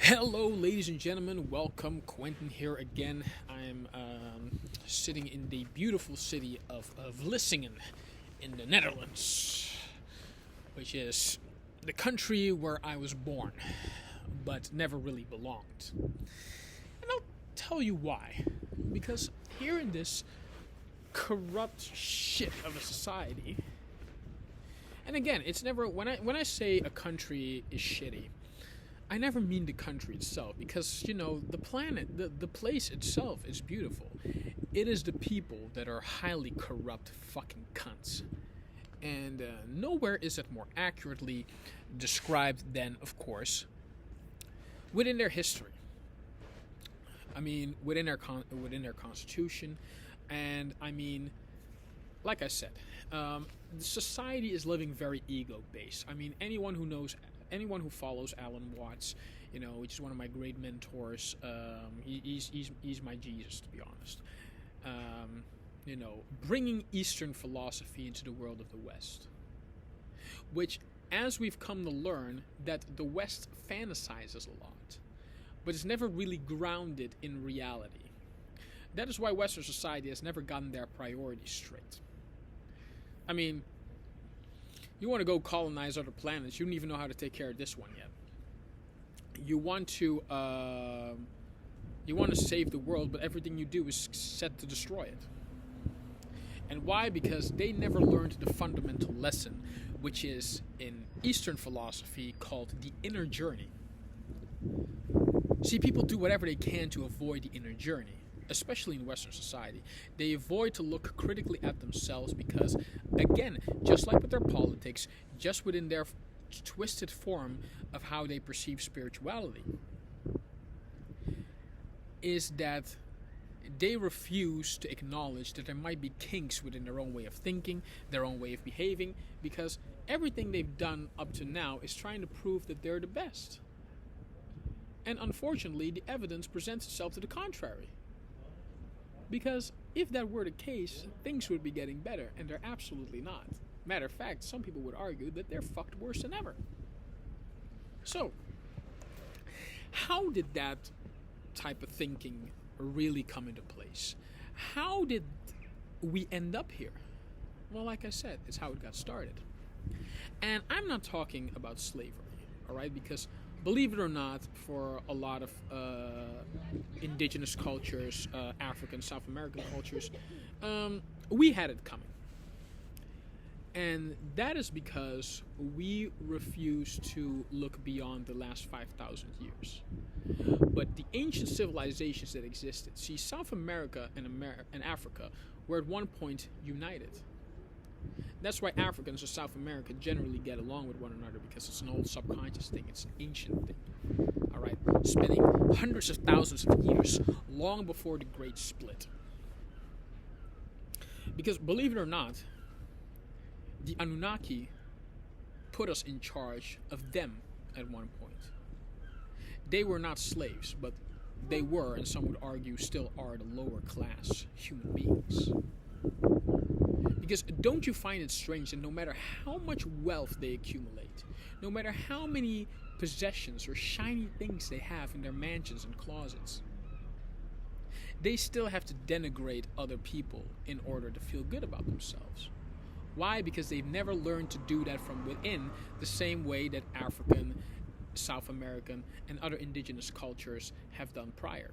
Hello, ladies and gentlemen. Welcome, Quentin here again. I'm sitting in the beautiful city of Vlissingen in the Netherlands, which is the country where I was born, but never really belonged. And I'll tell you why. Because here in this corrupt shit of a society, and again, it's never when I say a country is shitty, I never mean the country itself, because the planet, the place itself is beautiful. It is the people that are highly corrupt fucking cunts, and nowhere is it more accurately described than, of course, within their history. I mean, within their constitution, and I mean, like I said, society is living very ego-based. I mean, anyone who follows Alan Watts, which is one of my great mentors, he's my Jesus, to be honest. Bringing Eastern philosophy into the world of the West, which, as we've come to learn, that the West fantasizes a lot, but it's never really grounded in reality. That is why Western society has never gotten their priorities straight. I mean, you want to go colonize other planets, you don't even know how to take care of this one yet. You want to save the world, but everything you do is set to destroy it. And why? Because they never learned the fundamental lesson, which is in Eastern philosophy called the inner journey. See, people do whatever they can to avoid the inner journey, especially in Western society. They avoid to look critically at themselves because, again, just like with their politics, just within their twisted form of how they perceive spirituality, is that they refuse to acknowledge that there might be kinks within their own way of thinking, their own way of behaving, because everything they've done up to now is trying to prove that they're the best. And unfortunately, the evidence presents itself to the contrary. Because if that were the case, things would be getting better, and they're absolutely not. Matter of fact, some people would argue that they're fucked worse than ever. So, how did that type of thinking really come into place? How did we end up here? Well, like I said, it's how it got started. And I'm not talking about slavery, alright? Because believe it or not, for a lot of indigenous cultures, African, South American cultures, we had it coming. And that is because we refuse to look beyond the last 5,000 years. But the ancient civilizations that existed, see, South America and Africa were at one point united. That's why Africans or South America generally get along with one another, because it's an old subconscious thing, it's an ancient thing. Alright, spanning hundreds of thousands of years, long before the Great Split. Because believe it or not, the Anunnaki put us in charge of them at one point. They were not slaves, but they were, and some would argue still are, the lower class human beings. Because don't you find it strange that no matter how much wealth they accumulate, no matter how many possessions or shiny things they have in their mansions and closets, they still have to denigrate other people in order to feel good about themselves? Why? Because they've never learned to do that from within, the same way that African, South American, and other indigenous cultures have done prior.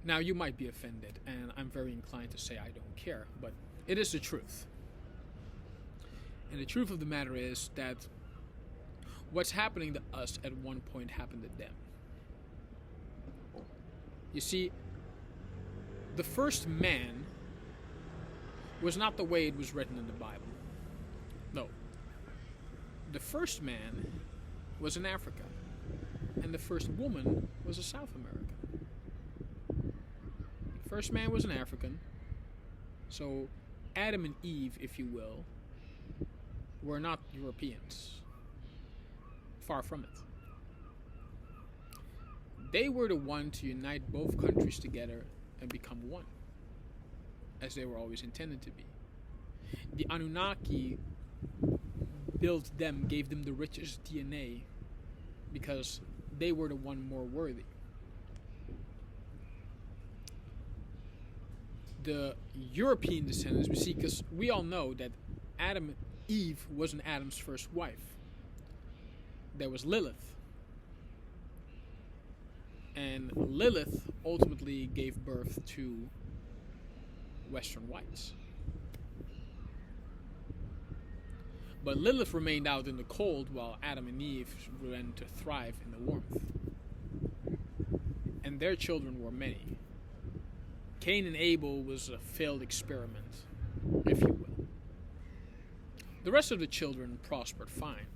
Now, you might be offended, and I'm very inclined to say I don't care, but it is the truth. And the truth of the matter is that what's happening to us at one point happened to them. You see, the first man was not the way it was written in the Bible. No. The first man was in Africa, and the first woman was a South American. First man was an African, so Adam and Eve, if you will, were not Europeans. Far from it. They were the one to unite both countries together and become one, as they were always intended to be. The Anunnaki built them, gave them the richest DNA because they were the one more worthy. The European descendants, we see, because we all know that Eve wasn't Adam's first wife. There was Lilith. And Lilith ultimately gave birth to Western whites. But Lilith remained out in the cold while Adam and Eve began to thrive in the warmth. And their children were many. Cain and Abel was a failed experiment, if you will. The rest of the children prospered fine.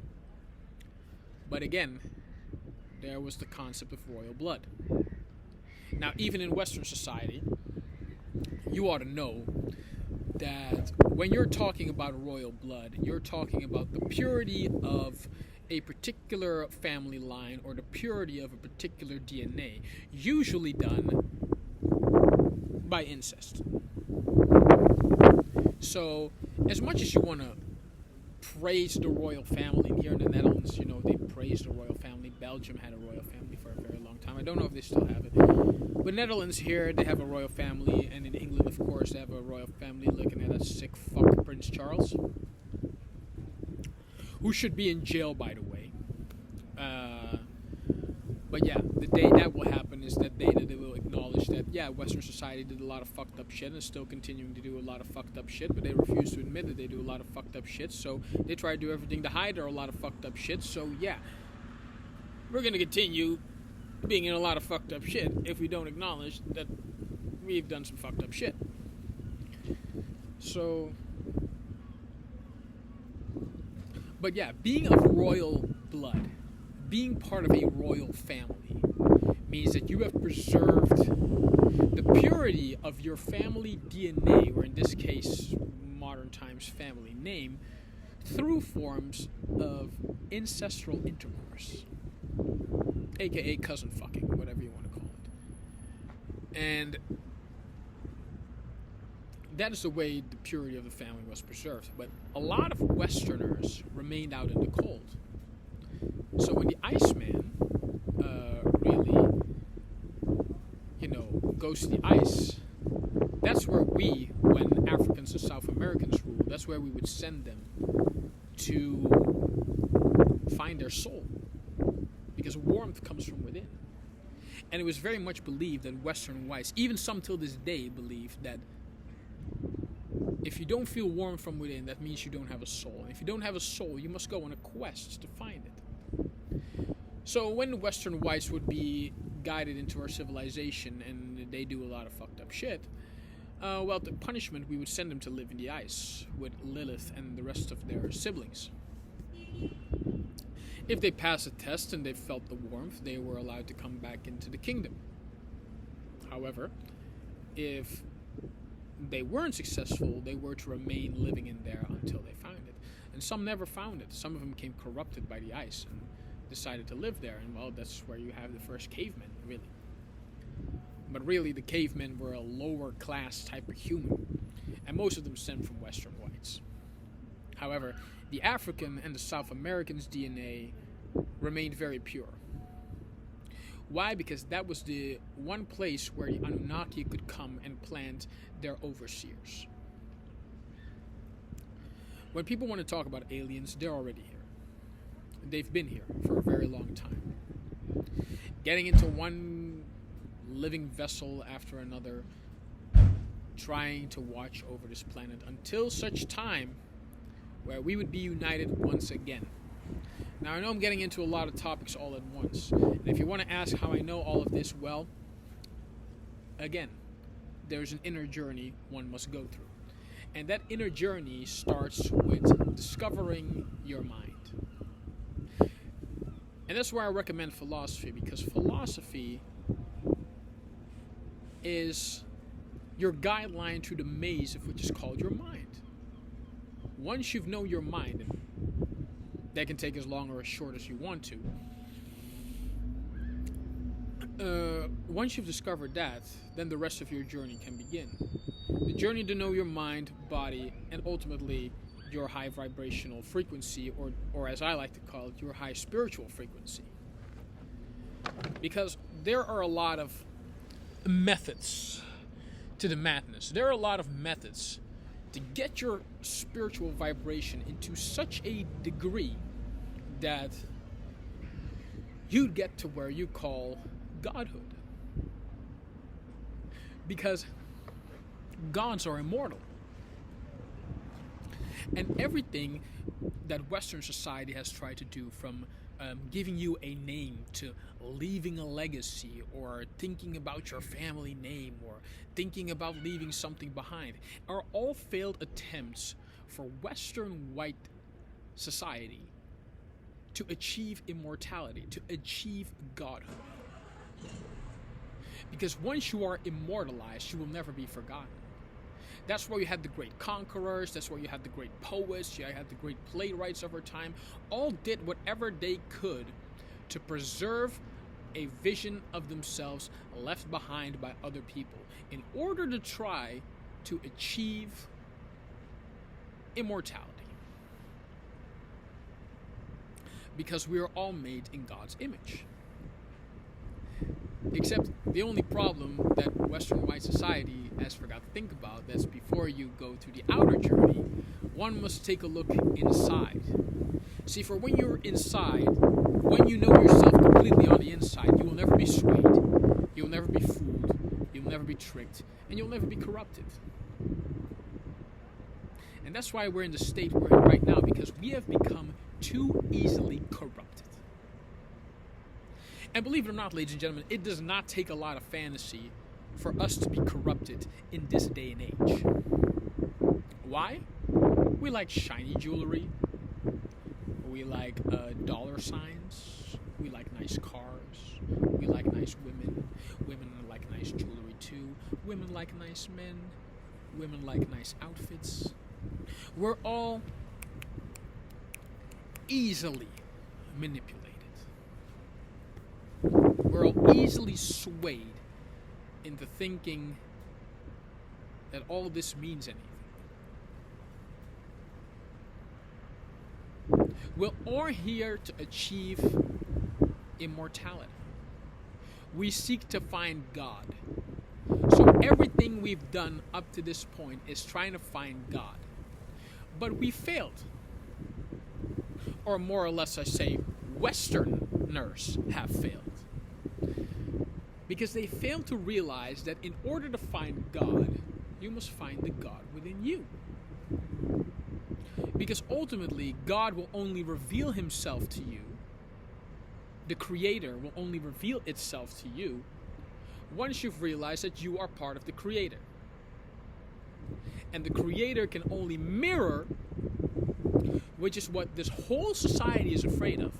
But again, there was the concept of royal blood. Now, even in Western society, you ought to know that when you're talking about royal blood, you're talking about the purity of a particular family line or the purity of a particular DNA, usually done by incest. So, as much as you want to praise the royal family, here in the Netherlands, you know, they praise the royal family. Belgium had a royal family for a very long time. I don't know if they still have it. But Netherlands here, they have a royal family, and in England, of course, they have a royal family. Looking at that sick fuck Prince Charles, who should be in jail, by the way. But yeah, the day that will happen is that day that they will acknowledge that, yeah, Western society did a lot of fucked up shit and is still continuing to do a lot of fucked up shit, but they refuse to admit that they do a lot of fucked up shit, so they try to do everything to hide a lot of fucked up shit. So yeah, we're going to continue being in a lot of fucked up shit if we don't acknowledge that we've done some fucked up shit. So, but yeah, being of royal blood, being part of a royal family, means that you have preserved the purity of your family DNA, or in this case, modern times family name, through forms of ancestral intercourse, aka cousin fucking, whatever you want to call it. And that is the way the purity of the family was preserved. But a lot of Westerners remained out in the cold. So when the Iceman really, goes to the ice, that's where we, when Africans and South Americans ruled, that's where we would send them to find their soul. Because warmth comes from within. And it was very much believed that Western whites, even some till this day, believe that if you don't feel warm from within, that means you don't have a soul. And if you don't have a soul, you must go on a quest to find it. So when Western whites would be guided into our civilization and they do a lot of fucked up shit, the punishment, we would send them to live in the ice with Lilith and the rest of their siblings. If they passed a test and they felt the warmth, they were allowed to come back into the kingdom. However, if they weren't successful, they were to remain living in there until they found it. And some never found it. Some of them became corrupted by the ice and decided to live there. And well, that's where you have the first cavemen, really. But really, the cavemen were a lower class type of human. And most of them stemmed from Western whites. However, the African and the South Americans' DNA remained very pure. Why? Because that was the one place where the Anunnaki could come and plant their overseers. When people want to talk about aliens, they're already here. They've been here for a very long time. Getting into one living vessel after another, trying to watch over this planet until such time where we would be united once again. Now, I know I'm getting into a lot of topics all at once. And if you want to ask how I know all of this, well, again, there's an inner journey one must go through. And that inner journey starts with discovering your mind. And that's where I recommend philosophy, because philosophy is your guideline to the maze of which is called your mind. Once you've known your mind, and that can take as long or as short as you want to, once you've discovered that, then the rest of your journey can begin. The journey to know your mind, body, and ultimately your high vibrational frequency, or as I like to call it, your high spiritual frequency. Because there are a lot of methods to the madness. There are a lot of methods to get your spiritual vibration into such a degree that you get to where you call godhood. Because gods are immortal. And everything that Western society has tried to do, from giving you a name to leaving a legacy, or thinking about your family name, or thinking about leaving something behind, are all failed attempts for Western white society to achieve immortality, to achieve godhood. Because once you are immortalized, you will never be forgotten. That's where you had the great conquerors, that's where you had the great poets, you had the great playwrights of our time, all did whatever they could to preserve a vision of themselves left behind by other people in order to try to achieve immortality. Because we are all made in God's image. Except the only problem that Western white society has forgot to think about, that's before you go to the outer journey, one must take a look inside. See, for when you're inside, when you know yourself completely on the inside, you will never be swayed, you will never be fooled, you will never be tricked, and you'll never be corrupted. And that's why we're in the state we're in right now, because we have become too easily corrupted. And believe it or not, ladies and gentlemen, it does not take a lot of fantasy for us to be corrupted in this day and age. Why? We like shiny jewelry. We like dollar signs. We like nice cars. We like nice women. Women like nice jewelry too. Women like nice men. Women like nice outfits. We're all easily manipulated. We're all easily swayed into thinking that all this means anything. We're all here to achieve immortality. We seek to find God. So everything we've done up to this point is trying to find God. But we failed. Or more or less, I say, Westerners have failed. Because they fail to realize that in order to find God, you must find the God within you. Because ultimately, God will only reveal himself to you. The Creator will only reveal itself to you once you've realized that you are part of the Creator. And the Creator can only mirror, which is what this whole society is afraid of.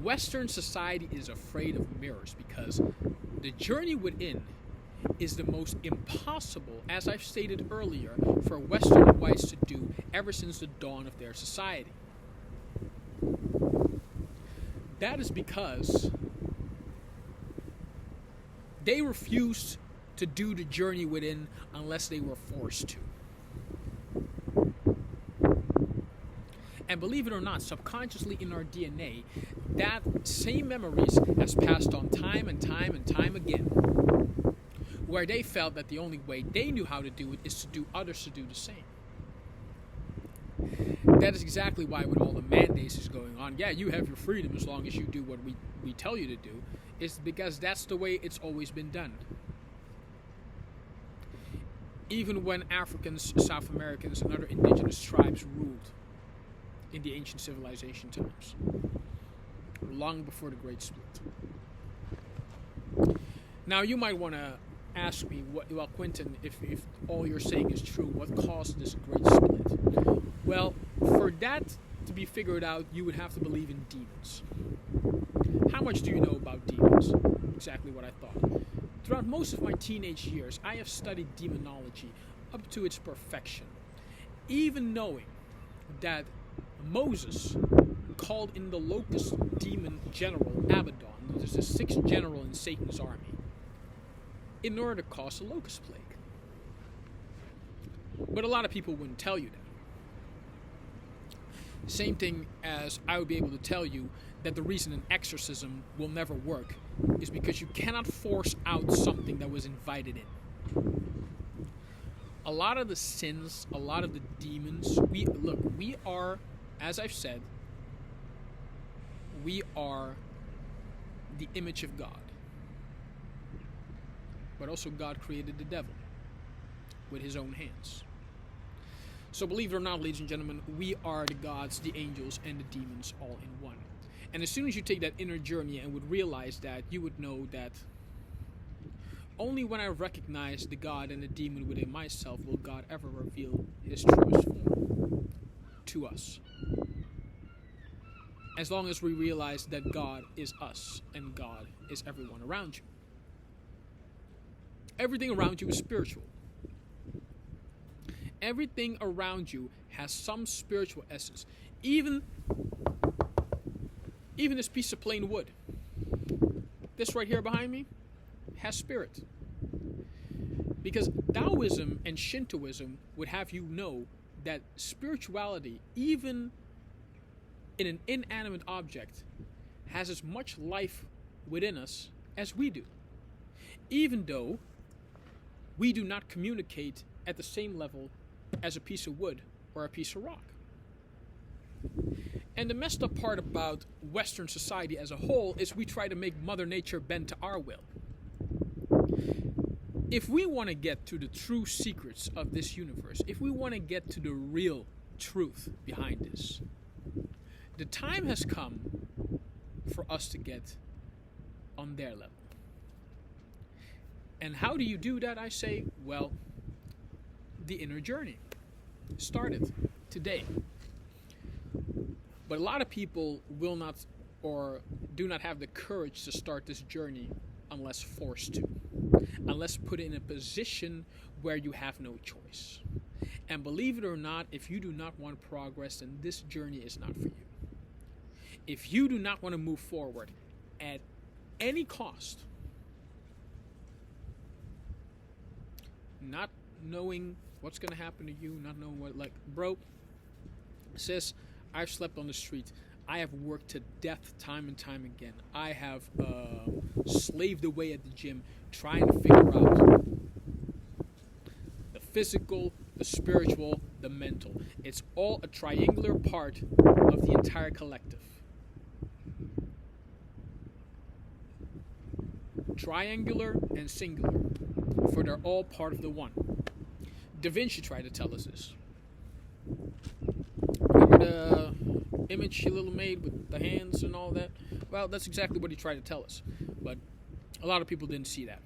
Western society is afraid of mirrors because the journey within is the most impossible, as I've stated earlier, for Western whites to do ever since the dawn of their society. That is because they refused to do the journey within unless they were forced to. And believe it or not, subconsciously in our DNA, that same memories has passed on time and time and time again. Where they felt that the only way they knew how to do it is to do others to do the same. That is exactly why when all the mandates is going on, yeah, you have your freedom as long as you do what we tell you to do, is because that's the way it's always been done. Even when Africans, South Americans, and other indigenous tribes ruled in the ancient civilization times, long before the Great Split. Now you might want to ask me, well, Quentin, if all you're saying is true, what caused this Great Split? Well, for that to be figured out, you would have to believe in demons. How much do you know about demons? Exactly what I thought. Throughout most of my teenage years, I have studied demonology up to its perfection, even knowing that Moses called in the locust demon general Abaddon, which is the sixth general in Satan's army, in order to cause a locust plague. But a lot of people wouldn't tell you that. Same thing as I would be able to tell you that the reason an exorcism will never work is because you cannot force out something that was invited in. A lot of the sins, a lot of the demons, we are, as I've said, we are the image of God. But also God created the devil with his own hands. So believe it or not, ladies and gentlemen, we are the gods, the angels, and the demons all in one. And as soon as you take that inner journey and would realize that, you would know that only when I recognize the God and the demon within myself will God ever reveal his truest form to us. As long as we realize that God is us and God is everyone around you. Everything around you is spiritual. Everything around you has some spiritual essence. Even this piece of plain wood, this right here behind me, has spirit. Because Taoism and Shintoism would have you know that spirituality, even in an inanimate object, has as much life within us as we do. Even though we do not communicate at the same level as a piece of wood or a piece of rock. And the messed up part about Western society as a whole is we try to make Mother Nature bend to our will. If we want to get to the true secrets of this universe, if we want to get to the real truth behind this, the time has come for us to get on their level. And how do you do that? I say, well, the inner journey started today. But a lot of people will not or do not have the courage to start this journey unless forced to. Unless put in a position where you have no choice. And believe it or not, if you do not want progress, then this journey is not for you. If you do not want to move forward at any cost, not knowing what's going to happen to you, not knowing what, like, bro, sis, I've slept on the street. I have worked to death time and time again. I have slaved away at the gym trying to figure out the physical, the spiritual, the mental. It's all a triangular part of the entire collective. Triangular and singular, for they're all part of the one. Da Vinci tried to tell us this. Remember the image he little made with the hands and all that? Well, that's exactly what he tried to tell us. But a lot of people didn't see that.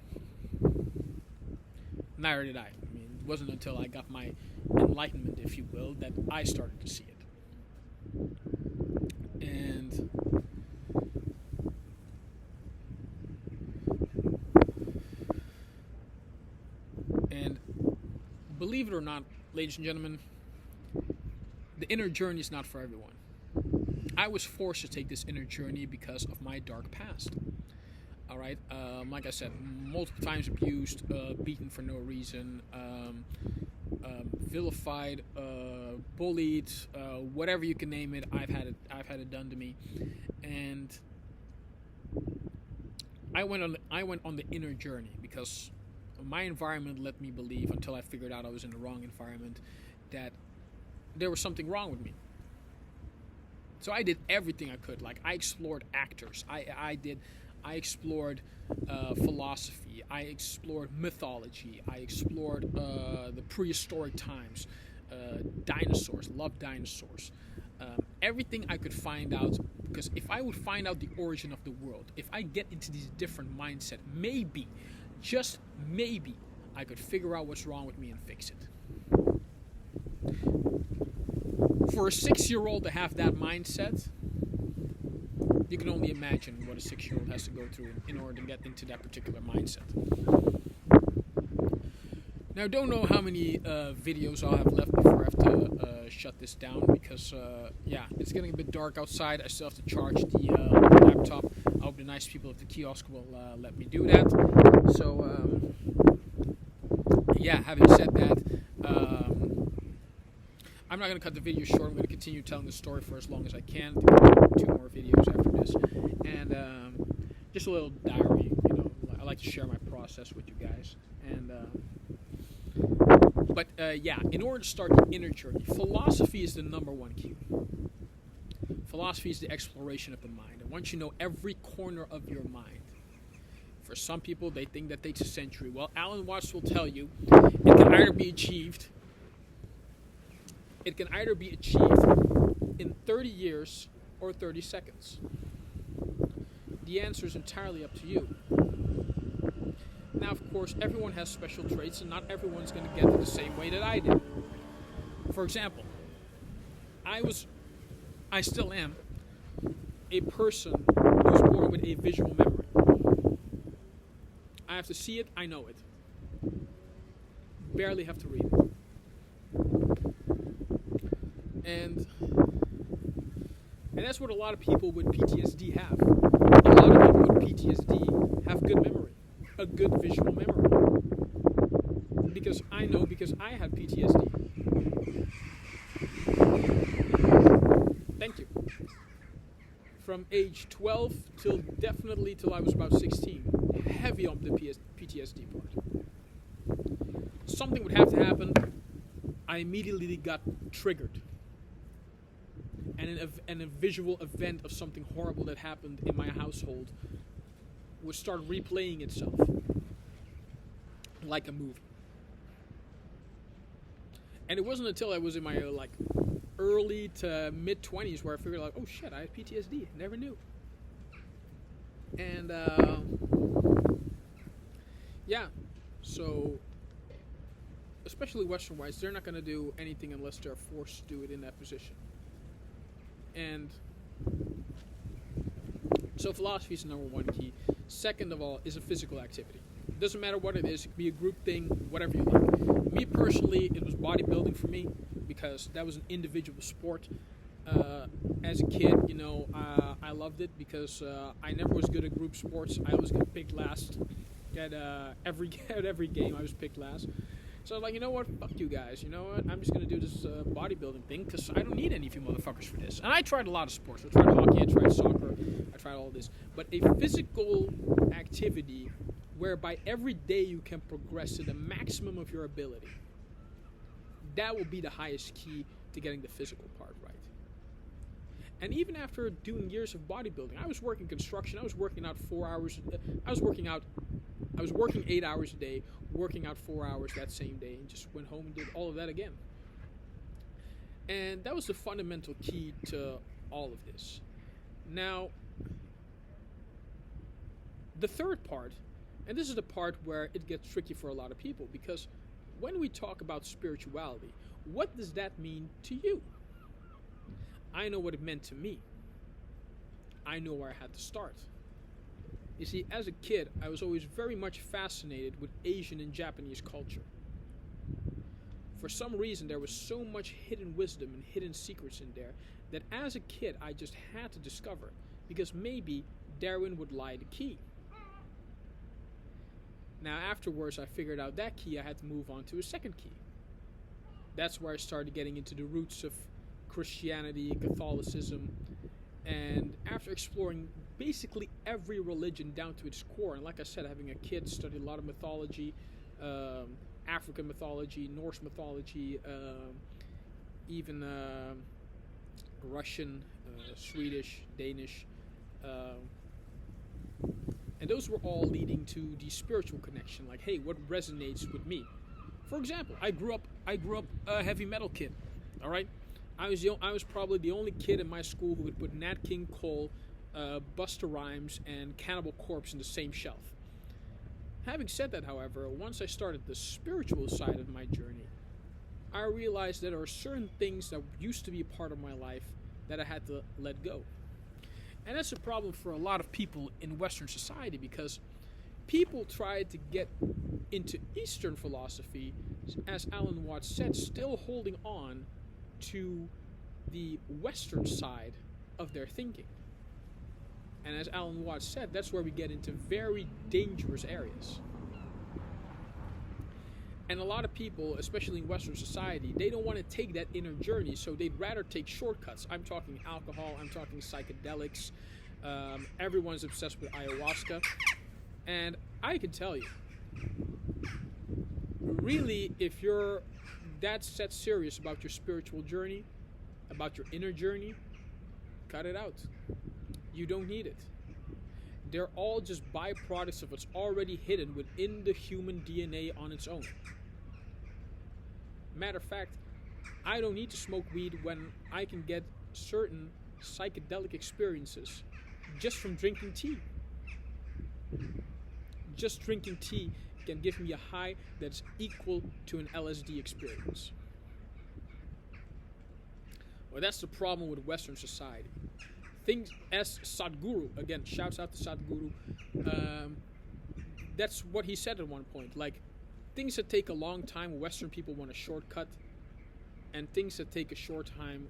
Neither did I. I mean, it wasn't until I got my enlightenment, if you will, that I started to see it. And believe it or not, ladies and gentlemen, the inner journey is not for everyone. I was forced to take this inner journey because of my dark past. All right, like I said, multiple times abused, beaten for no reason, vilified, bullied, whatever you can name it. I've had it done to me, and I went on the inner journey because my environment let me believe, until I figured out I was in the wrong environment, that there was something wrong with me. So I did everything I could. Like, I explored actors. I explored philosophy. I explored mythology. I explored the prehistoric times, dinosaurs. Loved dinosaurs. Everything I could find out, because if I would find out the origin of the world, if I get into these different mindset, maybe, just maybe, I could figure out what's wrong with me and fix it. For a 6-year-old to have that mindset, you can only imagine what a 6-year-old has to go through in order to get into that particular mindset. Now, I don't know how many videos I'll have left before I have to shut this down, because, it's getting a bit dark outside. I still have to charge the laptop. I hope the nice people at the kiosk will let me do that. So, having said that, I'm not going to cut the video short. I'm going to continue telling the story for as long as I can. Two more videos after this. And just a little diary. I like to share my process with you guys. And in order to start the inner journey, philosophy is the number one key. Philosophy is the exploration of the mind. And once you know every corner of your mind, for some people, they think that takes a century. Well, Alan Watts will tell you it can either be achieved in 30 years or 30 seconds. The answer is entirely up to you. Now, of course, everyone has special traits, and not everyone's going to get it the same way that I did. For example, I still am a person who was born with a visual memory. I have to see it, I know it. Barely have to read it. And that's what a lot of people with PTSD have. A lot of people with PTSD have good memory, a good visual memory. Because I had PTSD. Thank you. From age 12 till I was about 16, heavy on the PTSD part. Something would have to happen, I immediately got triggered. And a visual event of something horrible that happened in my household would start replaying itself like a movie. And it wasn't until I was in my early to mid 20s where I figured oh shit, I have PTSD. Never knew. And so especially Western whites, they're not going to do anything unless they're forced to do it in that position. And so philosophy is the number one key. Second of all is a physical activity. It doesn't matter what it is. It could be a group thing, whatever you like. Me personally, it was bodybuilding for me because that was an individual sport. As a kid, I loved it because I never was good at group sports. I always got picked last at every game. I was picked last. So I was like, you know what? Fuck you guys. You know what? I'm just going to do this bodybuilding thing because I don't need any of you motherfuckers for this. And I tried a lot of sports. I tried hockey. I tried soccer. I tried all this. But a physical activity whereby every day you can progress to the maximum of your ability, that will be the highest key to getting the physical part right. And even after doing years of bodybuilding, I was working construction. I was working out 4 hours. I was working 8 hours a day, working out 4 hours that same day, and just went home and did all of that again. And that was the fundamental key to all of this. Now, the third part, and this is the part where it gets tricky for a lot of people, because when we talk about spirituality, what does that mean to you? I know what it meant to me. I know where I had to start. You see, as a kid, I was always very much fascinated with Asian and Japanese culture. For some reason, there was so much hidden wisdom and hidden secrets in there that as a kid, I just had to discover it, because maybe therein would lie the key. Now, afterwards, I figured out that key, I had to move on to a second key. That's where I started getting into the roots of Christianity, Catholicism, and after exploring basically every religion down to its core, and like I said, having a kid, studied a lot of mythology, African mythology, Norse mythology, even Russian, Swedish, Danish, and those were all leading to the spiritual connection. Like, hey, what resonates with me? For example, I grew up a heavy metal kid. All right, I was probably the only kid in my school who would put Nat King Cole, Busta Rhymes, and Cannibal Corpse in the same shelf. Having said that, however, once I started the spiritual side of my journey, I realized that there are certain things that used to be a part of my life that I had to let go. And that's a problem for a lot of people in Western society, because people try to get into Eastern philosophy, as Alan Watts said, still holding on to the Western side of their thinking. And as Alan Watts said, that's where we get into very dangerous areas. And a lot of people, especially in Western society, they don't want to take that inner journey, so they'd rather take shortcuts. I'm talking alcohol, I'm talking psychedelics. Everyone's obsessed with ayahuasca. And I can tell you, really, if you're that set serious about your spiritual journey, about your inner journey, cut it out. You don't need it. They're all just byproducts of what's already hidden within the human DNA on its own. Matter of fact, I don't need to smoke weed when I can get certain psychedelic experiences just from drinking tea. Just drinking tea can give me a high that's equal to an LSD experience. Well, that's the problem with Western society. Things as Sadhguru, again, shouts out to Sadhguru, that's what he said at one point. Like, things that take a long time, Western people want a shortcut, and things that take a short time,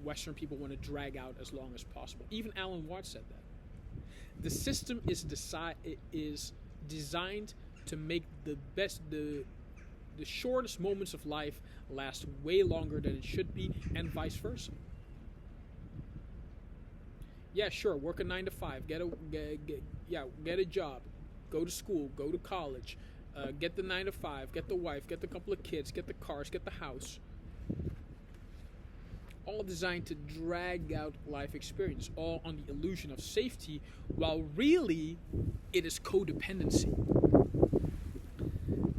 Western people want to drag out as long as possible. Even Alan Watts said that. The system is designed to make the shortest moments of life last way longer than it should be, and vice versa. Yeah, sure, work a 9 to 5, get a job, go to school, go to college, get the 9 to 5, get the wife, get the couple of kids, get the cars, get the house. All designed to drag out life experience, all on the illusion of safety, while really it is codependency.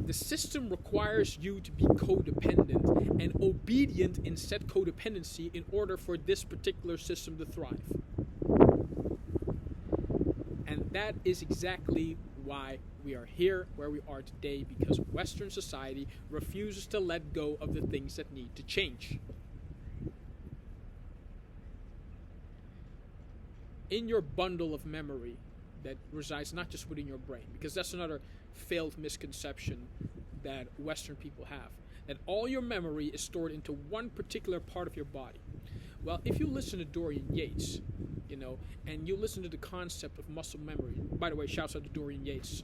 The system requires you to be codependent and obedient in said codependency in order for this particular system to thrive. And that is exactly why we are here where we are today, because Western society refuses to let go of the things that need to change. In your bundle of memory that resides not just within your brain, because that's another failed misconception that Western people have, that all your memory is stored into one particular part of your body. Well, if you listen to Dorian Yates, and you listen to the concept of muscle memory. By the way, shouts out to Dorian Yates.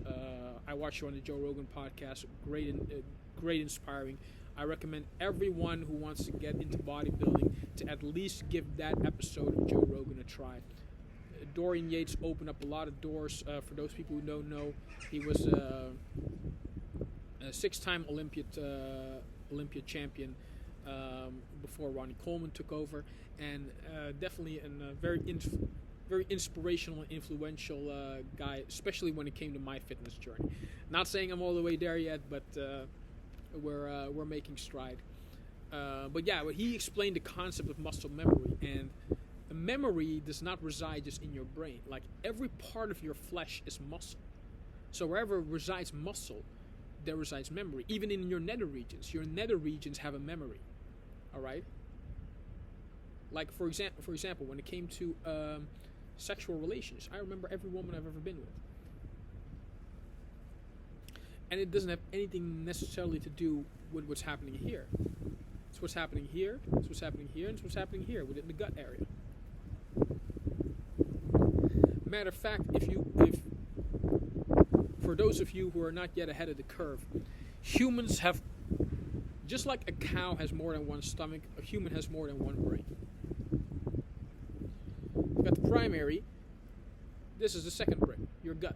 I watched you on the Joe Rogan podcast. Great, inspiring. I recommend everyone who wants to get into bodybuilding to at least give that episode of Joe Rogan a try. Dorian Yates opened up a lot of doors. For those people who don't know, he was a 6-time Olympia champion before Ronnie Coleman took over, and definitely a very inspirational and influential guy, especially when it came to my fitness journey. Not saying I'm all the way there yet, but we're making stride. But he explained the concept of muscle memory, and memory does not reside just in your brain. Like, every part of your flesh is muscle. So wherever resides muscle, there resides memory. Even in your nether regions have a memory. All right. Like for example, when it came to sexual relations, I remember every woman I've ever been with, and it doesn't have anything necessarily to do with what's happening here. It's what's happening here. It's what's happening here. And it's what's happening here within the gut area. Matter of fact, if for those of you who are not yet ahead of the curve, humans have, just like a cow has more than one stomach, a human has more than one brain. You've got the primary, this is the second brain, your gut.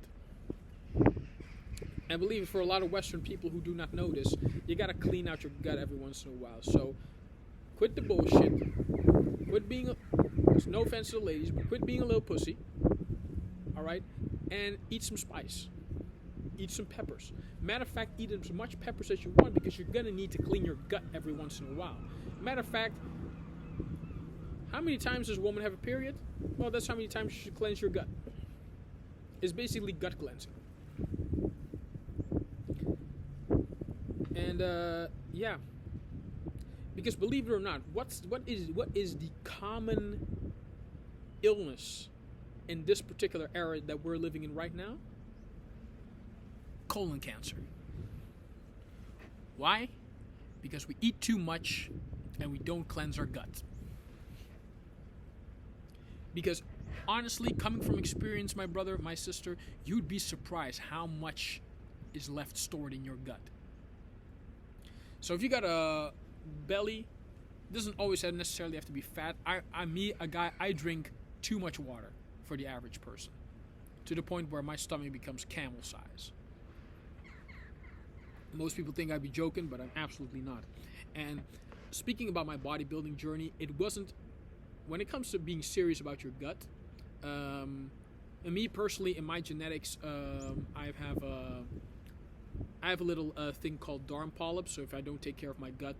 And believe it, for a lot of Western people who do not know this, you gotta clean out your gut every once in a while. So quit the bullshit. Quit being there's no offense to the ladies, but quit being a little pussy. Alright? And eat some spice. Eat some peppers. Matter of fact, eat as much peppers as you want, because you're gonna need to clean your gut every once in a while. Matter of fact, how many times does a woman have a period? Well, that's how many times you should cleanse your gut. It's basically gut cleansing. And because believe it or not, what is the common illness in this particular era that we're living in right now? Colon cancer. Why? Because we eat too much and we don't cleanse our gut. Because honestly, coming from experience, my brother, my sister, you'd be surprised how much is left stored in your gut. So if you got a belly, doesn't always necessarily have to be fat. I drink too much water for the average person, to the point where my stomach becomes camel size. Most people think I'd be joking, but I'm absolutely not. And speaking about my bodybuilding journey, it wasn't, when it comes to being serious about your gut, and me personally, in my genetics, I have a little thing called darm polyps. So if I don't take care of my gut,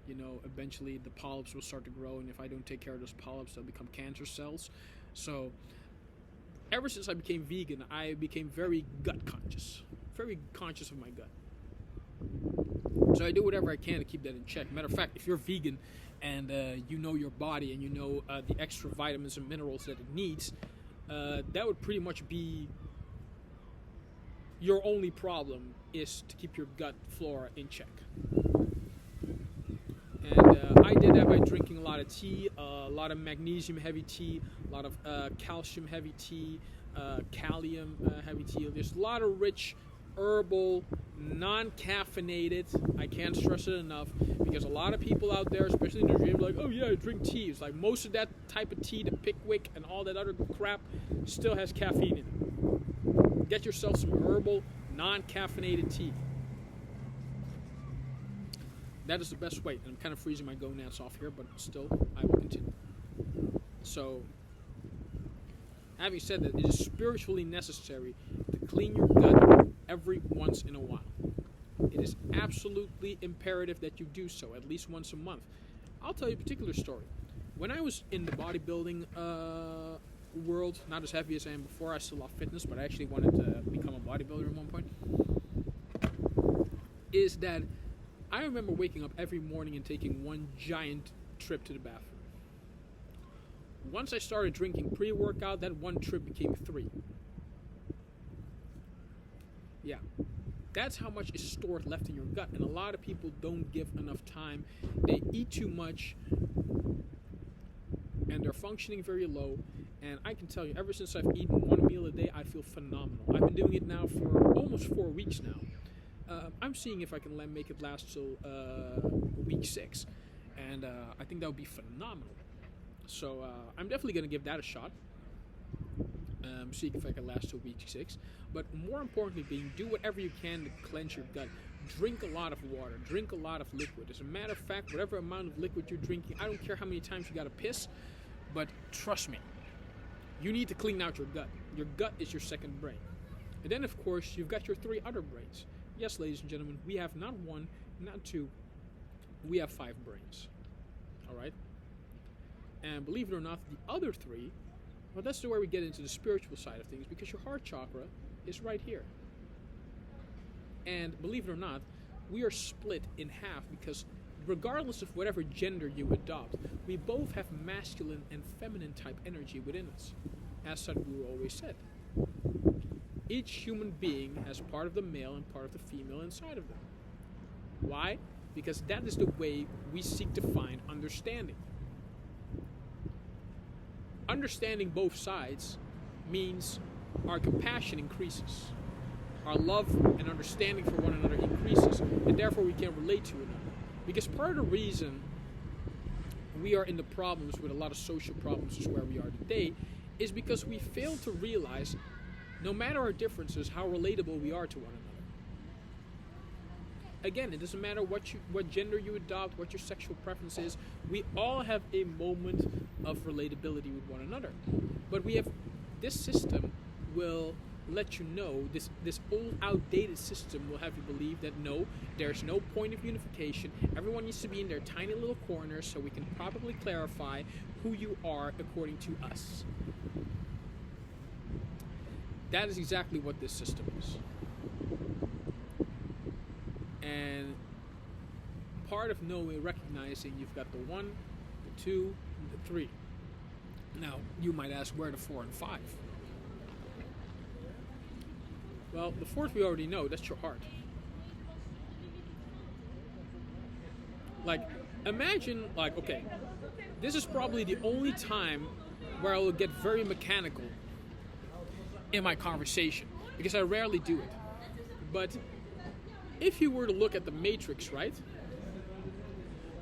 eventually the polyps will start to grow, and if I don't take care of those polyps, they'll become cancer cells. So ever since I became vegan, I became very gut conscious, very conscious of my gut. So I do whatever I can to keep that in check. Matter of fact, if you're vegan and you know your body and you know the extra vitamins and minerals that it needs, that would pretty much be your only problem, is to keep your gut flora in check. And I did that by drinking a lot of tea, a lot of magnesium heavy tea, a lot of calcium heavy tea, kalium heavy tea. There's a lot of rich herbal, non-caffeinated, I can't stress it enough, because a lot of people out there, especially in the dream, like, oh yeah, I drink tea. It's like most of that type of tea, the Pickwick and all that other crap, still has caffeine in it. Get yourself some herbal, non-caffeinated tea. That is the best way. And I'm kind of freezing my gonads off here, but still, I will continue. So, having said that, it is spiritually necessary to clean your gut every once in a while. It is absolutely imperative that you do so, at least once a month. I'll tell you a particular story. When I was in the bodybuilding world, not as heavy as I am before, I still love fitness, but I actually wanted to become a bodybuilder at one point, is that I remember waking up every morning and taking one giant trip to the bathroom. Once I started drinking pre-workout, that one trip became 3. Yeah. That's how much is stored left in your gut. And a lot of people don't give enough time. They eat too much, and they're functioning very low. And I can tell you, ever since I've eaten one meal a day, I feel phenomenal. I've been doing it now for almost 4 weeks now. I'm seeing if I can make it last till week 6. And I think that would be phenomenal. So I'm definitely going to give that a shot. See if I can last till week 6. But more importantly, do whatever you can to cleanse your gut. Drink a lot of water. Drink a lot of liquid. As a matter of fact, whatever amount of liquid you're drinking, I don't care how many times you got to piss, but trust me, you need to clean out your gut. Your gut is your second brain. And then, of course, you've got your 3 other brains. Yes, ladies and gentlemen, we have not 1, not 2, we have 5 brains. All right? And believe it or not, the other 3, well, that's where we get into the spiritual side of things, because your heart chakra is right here. And believe it or not, we are split in half, because regardless of whatever gender you adopt, we both have masculine and feminine type energy within us, as Sadhguru always said. Each human being has part of the male and part of the female inside of them. Why? Because that is the way we seek to find understanding. Understanding both sides means our compassion increases. Our love and understanding for one another increases, and therefore we can relate to another. Because part of the reason we are in the problems with a lot of social problems is where we are today is because we fail to realize, no matter our differences, how relatable we are to one another. Again, it doesn't matter what gender you adopt, what your sexual preference is. We all have a moment of relatability with one another. But this system will let you know, this old outdated system will have you believe that no, there's no point of unification. Everyone needs to be in their tiny little corners so we can properly clarify who you are according to us. That is exactly what this system is. And part of recognizing you've got the 1, the 2, and the 3. Now, you might ask, where are the 4 and 5? Well, the 4th we already know, that's your heart. Imagine, okay, this is probably the only time where I will get very mechanical in my conversation, because I rarely do it. But if you were to look at the Matrix, right?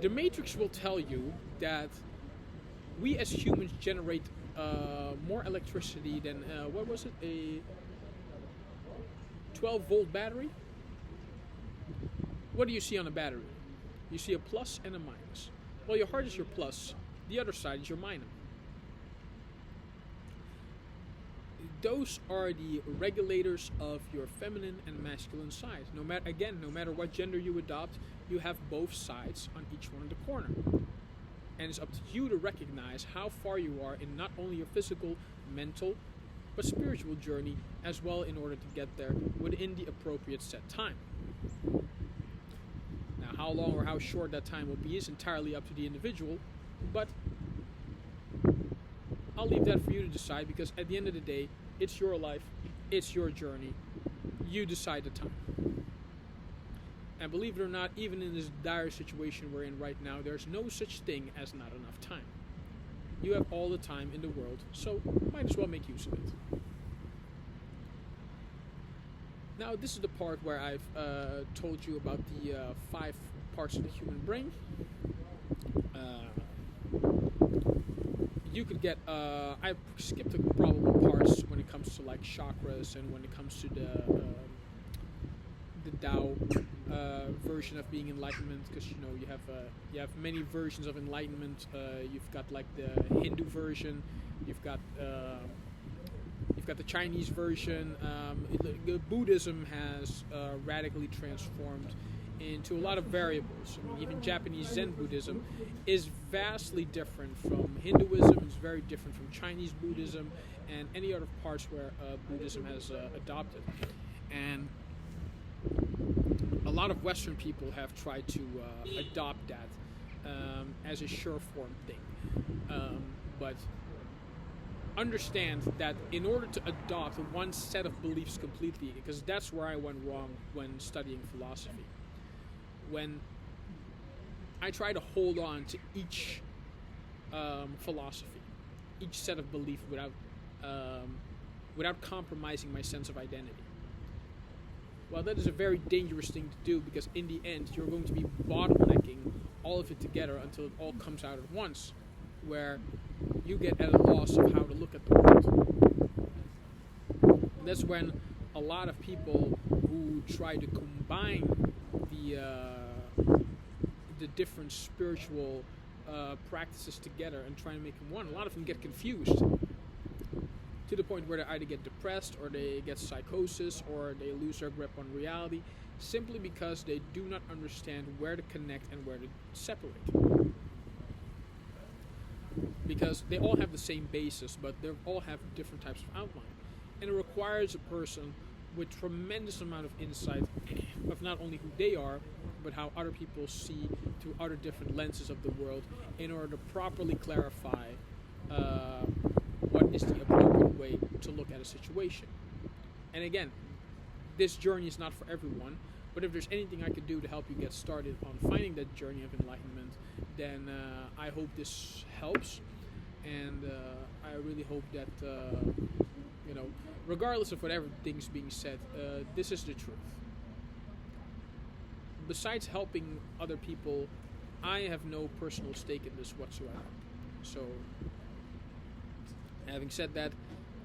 The Matrix will tell you that we as humans generate more electricity than, what was it, a 12-volt battery? What do you see on a battery? You see a plus and a minus. Well, your heart is your plus, the other side is your minus. Those are the regulators of your feminine and masculine side. No matter what gender you adopt, you have both sides on each one of the corner. And it's up to you to recognize how far you are in not only your physical, mental, but spiritual journey as well, in order to get there within the appropriate set time. Now, how long or how short that time will be is entirely up to the individual, but I'll leave that for you to decide, because at the end of the day, it's your life, it's your journey, you decide the time. And believe it or not, even in this dire situation we're in right now, there's no such thing as not enough time. You have all the time in the world, so might as well make use of it. Now, this is the part where I've told you about the 5 parts of the human brain. You could get, I skipped the probable parts when it comes to like chakras, and when it comes to the Tao version of being enlightenment, because you have many versions of enlightenment. You've got like the Hindu version, you've got the Chinese version. Buddhism has radically transformed into a lot of variables. I mean, even Japanese Zen Buddhism is vastly different from Hinduism. It's very different from Chinese Buddhism and any other parts where Buddhism has adopted. And a lot of Western people have tried to adopt that as a sure form thing. But understand that in order to adopt one set of beliefs completely, because that's where I went wrong when studying philosophy. When I try to hold on to each philosophy, each set of belief without compromising my sense of identity. Well, that is a very dangerous thing to do, because in the end you're going to be bottlenecking all of it together until it all comes out at once, where you get at a loss of how to look at the world. And that's when a lot of people who try to combine the different spiritual practices together and try to make them one, a lot of them get confused to the point where they either get depressed, or they get psychosis, or they lose their grip on reality, simply because they do not understand where to connect and where to separate. Because they all have the same basis, but they all have different types of outline. And it requires a person with tremendous amount of insight of not only who they are, but how other people see through other different lenses of the world, in order to properly clarify what is the appropriate way to look at a situation. And again, this journey is not for everyone, but if there's anything I could do to help you get started on finding that journey of enlightenment, then I hope this helps. And I really hope that, regardless of whatever things being said, this is the truth. Besides helping other people, I have no personal stake in this whatsoever. So, having said that,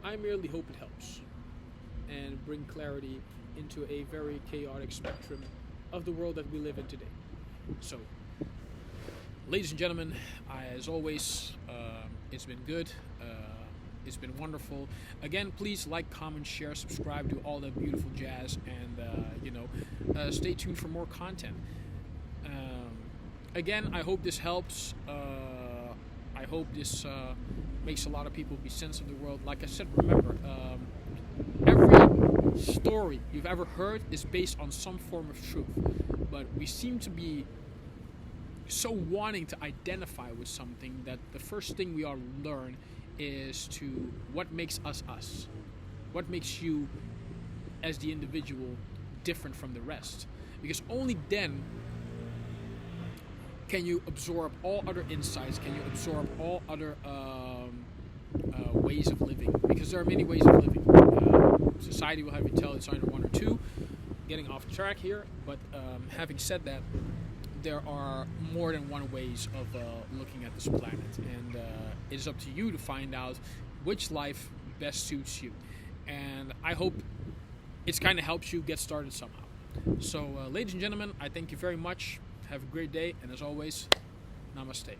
I merely hope it helps and bring clarity into a very chaotic spectrum of the world that we live in today. So, ladies and gentlemen, as always, it's been good. It's been wonderful. Again, please like, comment, share, subscribe, do all that beautiful jazz, and stay tuned for more content. Again, I hope this helps. I hope this makes a lot of people be sense of the world. Like I said, remember, every story you've ever heard is based on some form of truth, but we seem to be so wanting to identify with something that the first thing we ought to learn is to what makes us us. What makes you as the individual different from the rest. Because only then can you absorb all other insights, can you absorb all other ways of living. Because there are many ways of living. Society will have you tell it's either one or two. Getting off track here, but having said that, there are more than one ways of looking at this planet, and it is up to you to find out which life best suits you. And I hope it's kind of helps you get started somehow. So, ladies and gentlemen, I thank you very much. Have a great day, and as always, namaste.